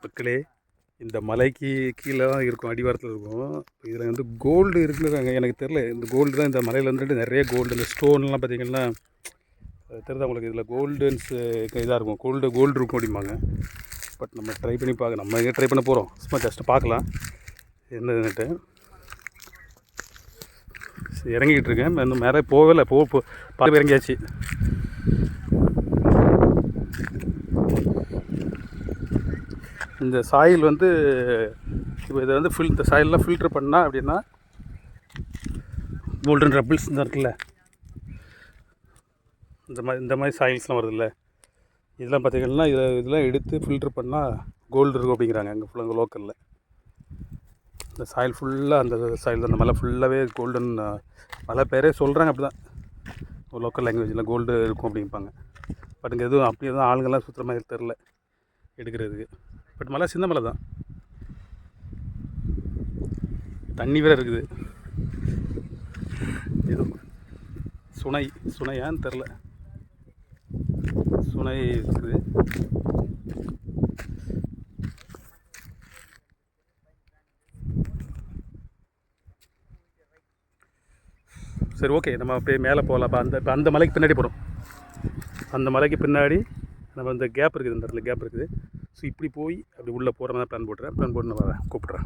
மக்களே, இந்த மலைக்கு கீழே தான் இருக்கும், அடிவாரத்தில் இருக்கும். இதில் வந்து கோல்டு இருக்குதுங்க, எனக்கு தெரில. இந்த கோல்டு தான் இந்த மலையில் வந்துட்டு நிறைய கோல்டு, இந்த ஸ்டோன்லாம் பார்த்திங்கன்னா தெரியுதா உங்களுக்கு? இதில் கோல்டுன்ஸ் இதாக இருக்கும், கோல்டு இருக்கும் அப்படிம்பாங்க. பட் நம்ம ட்ரை பண்ணி பார்க்க, நம்ம எங்கே ட்ரை பண்ண போகிறோம், சும்மா ஜஸ்ட்டு பார்க்கலாம் என்னதுன்னுட்டு. இறங்கிக்கிட்டு இருக்கேன், இன்னும் மேலே போகவே இல்லை. பார்த்து இறங்கியாச்சு. இந்த சாயில் வந்து இப்போ இதை வந்து இந்த சாயிலெலாம் ஃபில்ட்ரு பண்ணால் அப்படின்னா கோல்டன் ரப்பிள்ஸ் தான் இருக்குல்ல, இந்த மாதிரி சாயில்ஸ்லாம் வருதுல்ல, இதெல்லாம் பார்த்திங்கன்னா இதெல்லாம் எடுத்து ஃபில்ட்ரு பண்ணால் கோல்டு இருக்கும் அப்படிங்கிறாங்க அங்கே ஃபுல்லாக அங்கே லோக்கலில். இந்த சாயில் ஃபுல்லாக அந்த சாயில் தான், அந்த மலை ஃபுல்லாகவே கோல்டன் மலை பேரே சொல்கிறாங்க அப்படி தான், லோக்கல் லாங்குவேஜில் கோல்டு இருக்கும் அப்படிம்பாங்க. பட் இங்கே எதுவும் அப்படி எதுவும் ஆளுங்கள்லாம் சுற்றுற மாதிரி தெரில எடுக்கிறதுக்கு. பட் மலை சின்ன மலை தான், தண்ணி வேறு இருக்குது. இது சுனையான்னு தெரில, சுனை இருக்குது. சரி, ஓகே, நம்ம அப்படியே மேலே போகலாம். இப்போ அந்த மலைக்கு பின்னாடி போகிறோம். அந்த மலைக்கு பின்னாடி நம்ம இந்த கேப் இருக்குது, இந்த இடத்துல கேப் இருக்குது. ஸோ இப்படி போய் அப்படி உள்ளே போகிற மாதிரி பிளான் போட்டு நான் வரேன், கூப்பிட்றேன்.